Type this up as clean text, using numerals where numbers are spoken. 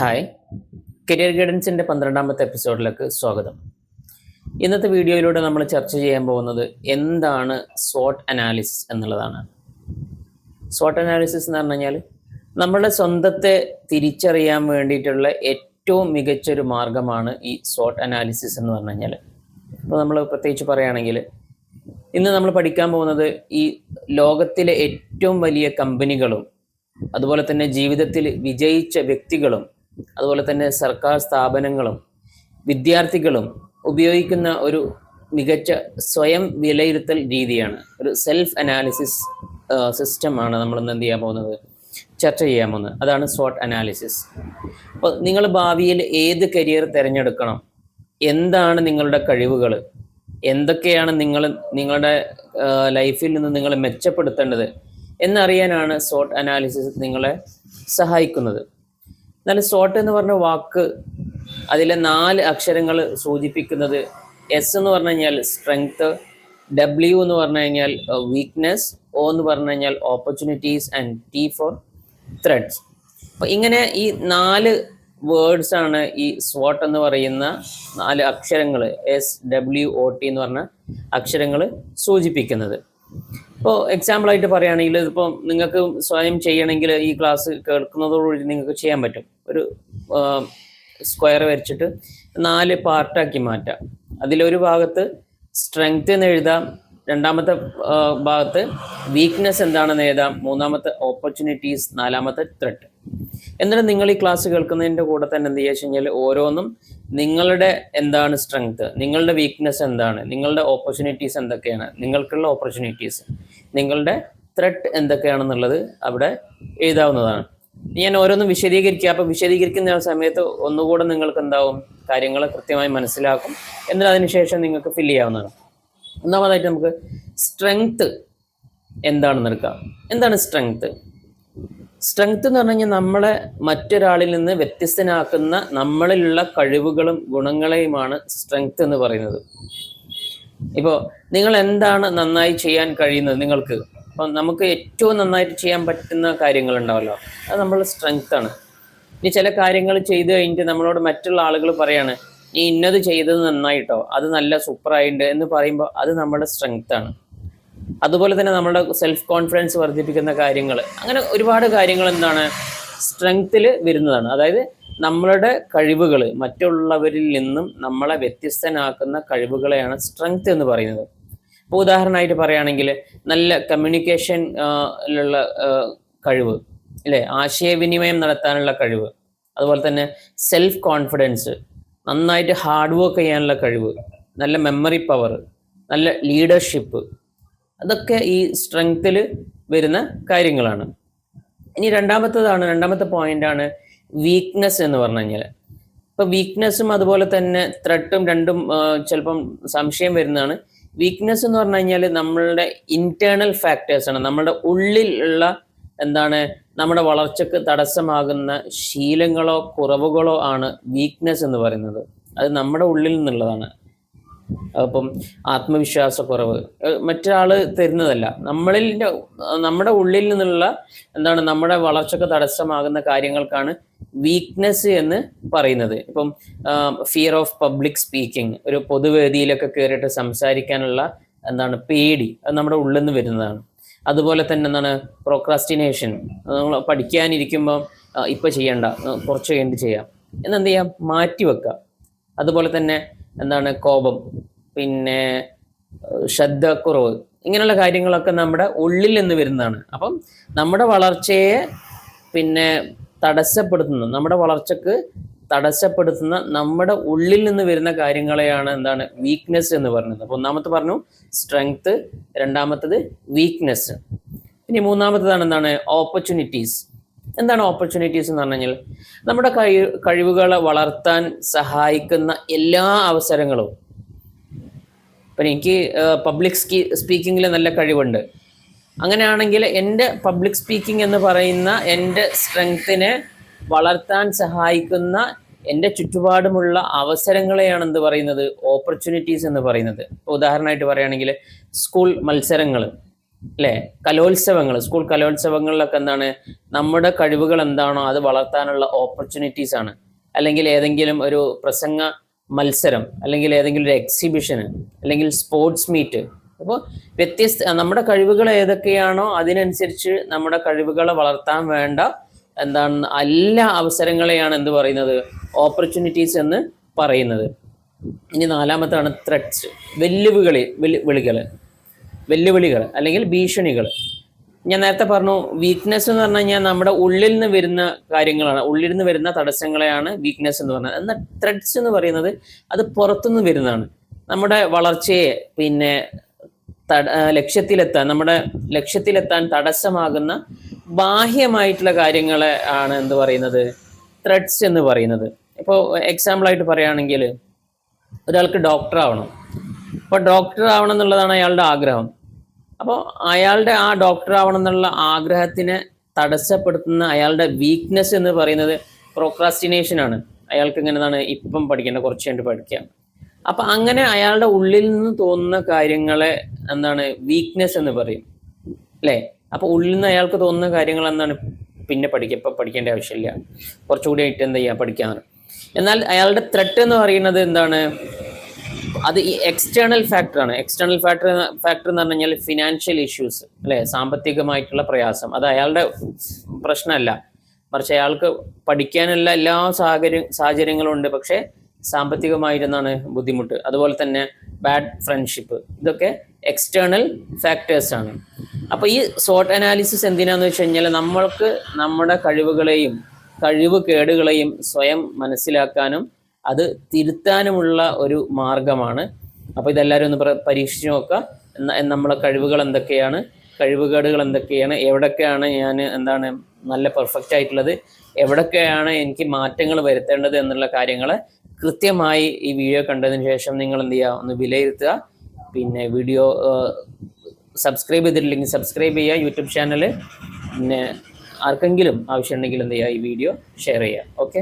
Hi, career ഗൈഡൻസിൻ്റെ 12ാമത്തെ എപ്പിസോഡിലേക്ക് സ്വാഗതം. ഇന്നത്തെ വീഡിയോയിലൂടെ നമ്മൾ ചർച്ച ചെയ്യാൻ പോകുന്നത് എന്താണ് SWOT അനാലിസിസ് എന്നുള്ളതാണ്. SWOT അനാലിസിസ് എന്ന് പറഞ്ഞു കഴിഞ്ഞാൽ നമ്മളുടെ സ്വന്തത്തെ തിരിച്ചറിയാൻ വേണ്ടിയിട്ടുള്ള ഏറ്റവും മികച്ചൊരു മാർഗമാണ് ഈ SWOT അനാലിസിസ് എന്ന് പറഞ്ഞു കഴിഞ്ഞാൽ. ഇപ്പോൾ നമ്മൾ പ്രത്യേകിച്ച് പറയുകയാണെങ്കിൽ ഇന്ന് നമ്മൾ പഠിക്കാൻ പോകുന്നത് ഈ ലോകത്തിലെ ഏറ്റവും വലിയ കമ്പനികളും അതുപോലെ തന്നെ ജീവിതത്തിൽ വിജയിച്ച വ്യക്തികളും അതുപോലെ തന്നെ സർക്കാർ സ്ഥാപനങ്ങളും വിദ്യാർത്ഥികളും ഉപയോഗിക്കുന്ന ഒരു മികച്ച സ്വയം വിലയിരുത്തൽ രീതിയാണ്. ഒരു സെൽഫ് അനാലിസിസ് സിസ്റ്റമാണ് നമ്മളിന്ന് എന്ത് ചെയ്യാൻ പോകുന്നത്, ചർച്ച ചെയ്യാൻ പോകുന്നത്. അതാണ് SWOT അനാലിസിസ്. അപ്പോൾ നിങ്ങൾ ഭാവിയിൽ ഏത് കരിയർ തിരഞ്ഞെടുക്കണം, എന്താണ് നിങ്ങളുടെ കഴിവുകൾ, എന്തൊക്കെയാണ് നിങ്ങളുടെ ലൈഫിൽ നിന്ന് നിങ്ങൾ മെച്ചപ്പെടുത്തേണ്ടത് എന്നറിയാനാണ് SWOT അനാലിസിസ് നിങ്ങളെ സഹായിക്കുന്നത്. എന്നാൽ SWOT എന്ന് പറഞ്ഞ വാക്ക് അതിലെ 4 അക്ഷരങ്ങൾ സൂചിപ്പിക്കുന്നത് എസ് എന്ന് പറഞ്ഞു കഴിഞ്ഞാൽ സ്ട്രെങ്ത്, W എന്ന് പറഞ്ഞു കഴിഞ്ഞാൽ വീക്ക്നെസ്, O എന്ന് പറഞ്ഞു കഴിഞ്ഞാൽ opportunities and T for threats. അപ്പോൾ ഇങ്ങനെ ഈ 4 വേർഡ്സ് ആണ് ഈ SWOT എന്ന് പറയുന്ന 4 അക്ഷരങ്ങൾ SWOT എന്ന് പറഞ്ഞ അക്ഷരങ്ങൾ സൂചിപ്പിക്കുന്നത്. ഇപ്പോൾ എക്സാമ്പിളായിട്ട് പറയുകയാണെങ്കിൽ ഇതിപ്പോൾ നിങ്ങൾക്ക് സ്വയം ചെയ്യണമെങ്കിൽ ഈ ക്ലാസ് കേൾക്കുന്നതോടുകൂടി നിങ്ങൾക്ക് ചെയ്യാൻ പറ്റും. ഒരു സ്ക്വയർ വരച്ചിട്ട് 4 പാർട്ടാക്കി മാറ്റാം. അതിലൊരു ഭാഗത്ത് സ്ട്രെങ്ത് എന്ന് എഴുതാം, രണ്ടാമത്തെ ഭാഗത്ത് വീക്ക്നെസ് എന്താണെന്ന് എഴുതാം, മൂന്നാമത്തെ ഓപ്പർച്യൂണിറ്റീസ്, 4ാമത്തെ ത്രെഡ്. എന്നിട്ട് നിങ്ങൾ ഈ ക്ലാസ് കേൾക്കുന്നതിൻ്റെ കൂടെ തന്നെ എന്ത് ചെയ്യുക വെച്ച് കഴിഞ്ഞാൽ ഓരോന്നും നിങ്ങളുടെ എന്താണ് സ്ട്രെങ്ത്, നിങ്ങളുടെ വീക്ക്നെസ് എന്താണ്, നിങ്ങളുടെ ഓപ്പർച്യൂണിറ്റീസ് എന്തൊക്കെയാണ്, നിങ്ങൾക്കുള്ള ഓപ്പർച്യൂണിറ്റീസ്, നിങ്ങളുടെ ത്രെഡ് എന്തൊക്കെയാണെന്നുള്ളത് അവിടെ എഴുതാവുന്നതാണ്. ഞാൻ ഓരോന്നും വിശദീകരിക്കുക. അപ്പോൾ വിശദീകരിക്കുന്ന സമയത്ത് ഒന്നുകൂടെ നിങ്ങൾക്ക് എന്താവും, കാര്യങ്ങൾ കൃത്യമായി മനസ്സിലാക്കും. എന്നിട്ട് അതിനുശേഷം നിങ്ങൾക്ക് ഫില്ല് ചെയ്യാവുന്നതാണ്. ഒന്നാമതായിട്ട് നമുക്ക് സ്ട്രെങ്ത് എന്താണെന്ന് എടുക്കാം. എന്താണ് സ്ട്രെങ്ത്? സ്ട്രെങ്ത് എന്ന് പറഞ്ഞു കഴിഞ്ഞാൽ നമ്മളെ മറ്റൊരാളിൽ നിന്ന് വ്യത്യസ്തനാക്കുന്ന നമ്മളിലുള്ള കഴിവുകളും ഗുണങ്ങളെയുമാണ് സ്ട്രെങ്ത് എന്ന് പറയുന്നത്. ഇപ്പോൾ നിങ്ങൾ എന്താണ് നന്നായി ചെയ്യാൻ കഴിയുന്നത്, നിങ്ങൾക്ക് അപ്പം നമുക്ക് ഏറ്റവും നന്നായിട്ട് ചെയ്യാൻ പറ്റുന്ന കാര്യങ്ങളുണ്ടാവല്ലോ, അത് നമ്മൾ സ്ട്രെങ്ത് ആണ്. ഇനി ചില കാര്യങ്ങൾ ചെയ്ത് കഴിഞ്ഞിട്ട് നമ്മളോട് മറ്റുള്ള ആളുകൾ പറയാണ് നീ ഇന്നത് ചെയ്തത് നന്നായിട്ടോ, അത് നല്ല സൂപ്പറായിട്ടുണ്ട് എന്ന് പറയുമ്പോൾ അത് നമ്മുടെ സ്ട്രെങ്ത് ആണ്. അതുപോലെ തന്നെ നമ്മുടെ സെൽഫ് കോൺഫിഡൻസ് വർദ്ധിപ്പിക്കുന്ന കാര്യങ്ങൾ, അങ്ങനെ ഒരുപാട് കാര്യങ്ങൾ എന്താണ് സ്ട്രെങ്ത്തിൽ വരുന്നതാണ്. അതായത് നമ്മളുടെ കഴിവുകൾ, മറ്റുള്ളവരിൽ നിന്നും നമ്മളെ വ്യത്യസ്തനാക്കുന്ന കഴിവുകളെയാണ് സ്ട്രെങ്ത് എന്ന് പറയുന്നത്. ഇപ്പോൾ ഉദാഹരണമായിട്ട് പറയുകയാണെങ്കിൽ നല്ല കമ്മ്യൂണിക്കേഷൻ ലുള്ള കഴിവ്, അല്ലേ, ആശയവിനിമയം നടത്താനുള്ള കഴിവ്, അതുപോലെ തന്നെ സെൽഫ് കോൺഫിഡൻസ്, നന്നായിട്ട് ഹാർഡ് വർക്ക് ചെയ്യാനുള്ള കഴിവ്, നല്ല മെമ്മറി പവർ, നല്ല ലീഡർഷിപ്പ്, അതൊക്കെ ഈ സ്ട്രെങ്ത്തിൽ വരുന്ന കാര്യങ്ങളാണ്. ഇനി രണ്ടാമത്തെ പോയിന്റാണ് വീക്ക്നെസ് എന്ന് പറഞ്ഞു കഴിഞ്ഞാൽ. ഇപ്പോൾ വീക്ക്നെസ്സും അതുപോലെ തന്നെ ത്രെഡും രണ്ടും ചിലപ്പം സംശയം വരുന്നതാണ്. വീക്ക്നെസ് എന്ന് പറഞ്ഞു കഴിഞ്ഞാൽ നമ്മളുടെ ഇന്റേണൽ ഫാക്ടേഴ്സാണ്, നമ്മുടെ ഉള്ളിലുള്ള എന്താണ് നമ്മുടെ വളർച്ചയ്ക്ക് തടസ്സമാകുന്ന ശീലങ്ങളോ കുറവുകളോ ആണ് വീക്ക്നെസ് എന്ന് പറയുന്നത്. അത് നമ്മുടെ ഉള്ളിൽ നിന്നുള്ളതാണ്. അപ്പം ആത്മവിശ്വാസക്കുറവ് മറ്റൊരാൾ തരുന്നതല്ല, നമ്മുടെ ഉള്ളിൽ നിന്നുള്ള എന്താണ് നമ്മുടെ വളർച്ചയ്ക്ക് തടസ്സമാകുന്ന കാര്യങ്ങൾക്കാണ് വീക്ക്നെസ് എന്ന് പറയുന്നത്. ഇപ്പം ഫിയർ ഓഫ് പബ്ലിക് സ്പീക്കിംഗ്, ഒരു പൊതുവേദിയിലൊക്കെ കയറിയിട്ട് സംസാരിക്കാനുള്ള എന്താണ് പേടി, അത് നമ്മുടെ ഉള്ളിൽ നിന്ന് വരുന്നതാണ്. അതുപോലെ തന്നെ എന്താണ് പ്രോക്രാസ്റ്റിനേഷൻ, നമ്മൾ പഠിക്കാനിരിക്കുമ്പോൾ ഇപ്പം ചെയ്യണ്ട, കുറച്ച് കഴിഞ്ഞിട്ട് ചെയ്യാം എന്നെന്ത് ചെയ്യാം, മാറ്റി വെക്കാം. അതുപോലെ തന്നെ എന്താണ് കോപം, പിന്നെ ശ്രദ്ധക്കുറവ്, ഇങ്ങനെയുള്ള കാര്യങ്ങളൊക്കെ നമ്മുടെ ഉള്ളിൽ നിന്ന് വരുന്നതാണ്. അപ്പം നമ്മുടെ വളർച്ചയെ പിന്നെ തടസ്സപ്പെടുത്തുന്നു, നമ്മുടെ വളർച്ചക്ക് തടസ്സപ്പെടുത്തുന്ന നമ്മുടെ ഉള്ളിൽ നിന്ന് വരുന്ന കാര്യങ്ങളെയാണ് എന്താണ് വീക്ക്നെസ് എന്ന് പറയുന്നത്. അപ്പോൾ ഒന്നാമത്തെ പറഞ്ഞു സ്ട്രെങ്ത്, രണ്ടാമത്തത് വീക്ക്നെസ്. ഇനി മൂന്നാമത്തതാണ് എന്താണ് ഓപ്പർച്യൂണിറ്റീസ്. എന്താണ് ഓപ്പർച്യൂണിറ്റീസ് എന്ന് പറഞ്ഞു കഴിഞ്ഞാൽ നമ്മുടെ കഴിവുകളെ വളർത്താൻ സഹായിക്കുന്ന എല്ലാ അവസരങ്ങളും. ഇപ്പം എനിക്ക് പബ്ലിക് സ്പീക്കിങ്ങിൽ നല്ല കഴിവുണ്ട്, അങ്ങനെയാണെങ്കിൽ എൻ്റെ പബ്ലിക് സ്പീക്കിംഗ് എന്ന് പറയുന്ന എൻ്റെ സ്ട്രെങ്ത്തിനെ വളർത്താൻ സഹായിക്കുന്ന എൻ്റെ ചുറ്റുപാടുമുള്ള അവസരങ്ങളെയാണ് എന്ത് പറയുന്നത്, ഓപ്പർച്യൂണിറ്റീസ് എന്ന് പറയുന്നത്. ഇപ്പോൾ ഉദാഹരണമായിട്ട് പറയുകയാണെങ്കിൽ സ്കൂൾ മത്സരങ്ങൾ, അല്ലേ? കലോത്സവങ്ങൾ, സ്കൂൾ കലോത്സവങ്ങളിലൊക്കെ എന്താണ്, നമ്മുടെ കഴിവുകൾ എന്താണോ അത് വളർത്താനുള്ള ഓപ്പർച്യൂണിറ്റീസ് ആണ്. അല്ലെങ്കിൽ ഏതെങ്കിലും ഒരു പ്രസംഗ മത്സരം, അല്ലെങ്കിൽ ഏതെങ്കിലും ഒരു എക്സിബിഷന്, അല്ലെങ്കിൽ സ്പോർട്സ് മീറ്റ്. അപ്പോൾ നമ്മുടെ കഴിവുകൾ ഏതൊക്കെയാണോ അതിനനുസരിച്ച് നമ്മുടെ കഴിവുകളെ വളർത്താൻ വേണ്ട എന്താണ് എല്ലാ അവസരങ്ങളെയാണ് എന്ത് പറയുന്നത്, ഓപ്പർച്യൂണിറ്റീസ് എന്ന് പറയുന്നത്. ഇനി നാലാമത്താണ് ത്രെഡ്സ്, വെല്ലുവിളികൾ അല്ലെങ്കിൽ ഭീഷണികൾ. ഞാൻ നേരത്തെ പറഞ്ഞു, വീക്ക്നെസ് എന്ന് പറഞ്ഞു കഴിഞ്ഞാൽ നമ്മുടെ ഉള്ളിൽ നിന്ന് വരുന്ന കാര്യങ്ങളാണ്, ഉള്ളിൽ നിന്ന് വരുന്ന തടസ്സങ്ങളെയാണ് വീക്ക്നെസ് എന്ന് പറഞ്ഞത്. എന്നാൽ ത്രെഡ്സ് എന്ന് പറയുന്നത് അത് പുറത്തുനിന്ന് വരുന്നതാണ്. നമ്മുടെ വളർച്ചയെ പിന്നെ നമ്മുടെ ലക്ഷ്യത്തിലെത്താൻ തടസ്സമാകുന്ന ബാഹ്യമായിട്ടുള്ള കാര്യങ്ങളെ ആണ് എന്ത് പറയുന്നത്, ത്രെഡ്സ് എന്ന് പറയുന്നത്. ഇപ്പോൾ എക്സാമ്പിളായിട്ട് പറയുകയാണെങ്കിൽ, ഒരാൾക്ക് ഡോക്ടർ ആവണം. അപ്പോൾ ഡോക്ടർ ആവണം എന്നുള്ളതാണ് അയാളുടെ ആഗ്രഹം. അപ്പോൾ അയാളുടെ ആ ഡോക്ടർ ആവണം എന്നുള്ള ആഗ്രഹത്തിനെ തടസ്സപ്പെടുത്തുന്ന അയാളുടെ വീക്ക്നെസ് എന്ന് പറയുന്നത് പ്രോക്രാസ്റ്റിനേഷൻ ആണ്. അയാൾക്ക് ഇങ്ങനെതാണ്, ഇപ്പം പഠിക്കേണ്ട, കുറച്ച് കഴിഞ്ഞിട്ട് പഠിക്കാം. അപ്പം അങ്ങനെ അയാളുടെ ഉള്ളിൽ നിന്ന് തോന്നുന്ന കാര്യങ്ങളെ എന്താണ് വീക്ക്നെസ് എന്ന് പറയും, അല്ലേ? അപ്പോൾ ഉള്ളിൽ നിന്ന് അയാൾക്ക് തോന്നുന്ന കാര്യങ്ങൾ എന്താണ്, പിന്നെ ഇപ്പം പഠിക്കേണ്ട ആവശ്യമില്ല, കുറച്ചുകൂടി ആയിട്ട് എന്ത് ചെയ്യുക, പഠിക്കാനാണ്. എന്നാൽ അയാളുടെ ത്രെട്ട് എന്ന് പറയുന്നത് എന്താണ്, അത് ഈ എക്സ്റ്റേണൽ ഫാക്ടറാണ്. എക്സ്റ്റേണൽ ഫാക്ടർ എന്ന് പറഞ്ഞു കഴിഞ്ഞാൽ ഫിനാൻഷ്യൽ ഇഷ്യൂസ്, അല്ലേ? സാമ്പത്തികമായിട്ടുള്ള പ്രയാസം. അത് അയാളുടെ പ്രശ്നമല്ല, മറിച്ച് അയാൾക്ക് പഠിക്കാനുള്ള എല്ലാ സാഹചര്യങ്ങളും ഉണ്ട്, പക്ഷേ സാമ്പത്തികമായിരുന്നാണ് ബുദ്ധിമുട്ട്. അതുപോലെ തന്നെ ബാഡ് ഫ്രണ്ട്ഷിപ്പ്, ഇതൊക്കെ എക്സ്റ്റേണൽ ഫാക്ടേഴ്സ് ആണ്. അപ്പോൾ ഈ സോട്ട് അനാലിസിസ് എന്തിനാന്ന് വെച്ച് കഴിഞ്ഞാൽ നമ്മൾക്ക് നമ്മുടെ കഴിവുകേടുകളെയും സ്വയം മനസ്സിലാക്കാനും അത് തിരുത്താനുമുള്ള ഒരു മാർഗമാണ്. അപ്പോൾ ഇതെല്ലാവരും ഒന്ന് പരീക്ഷിച്ച് നോക്കുക. നമ്മളെ കഴിവുകൾ എന്തൊക്കെയാണ്, കഴിവുകേടുകൾ എന്തൊക്കെയാണ്, എവിടൊക്കെയാണ് ഞാൻ എന്താണ് നല്ല പെർഫെക്റ്റ് ആയിട്ടുള്ളത്, എവിടൊക്കെയാണ് എനിക്ക് മാറ്റങ്ങൾ വരുത്തേണ്ടത് എന്നുള്ള കാര്യങ്ങൾ കൃത്യമായി ഈ വീഡിയോ കണ്ടതിന് ശേഷം നിങ്ങൾ എന്ത് ചെയ്യുക, ഒന്ന് വിലയിരുത്തുക. പിന്നെ വീഡിയോ സബ്സ്ക്രൈബ് ചെയ്തിട്ടില്ലെങ്കിൽ സബ്സ്ക്രൈബ് ചെയ്യുക യൂട്യൂബ് ചാനൽ. പിന്നെ ആർക്കെങ്കിലും ആവശ്യമുണ്ടെങ്കിൽ എന്ത് ചെയ്യുക, ഈ വീഡിയോ ഷെയർ ചെയ്യുക. ഓക്കെ.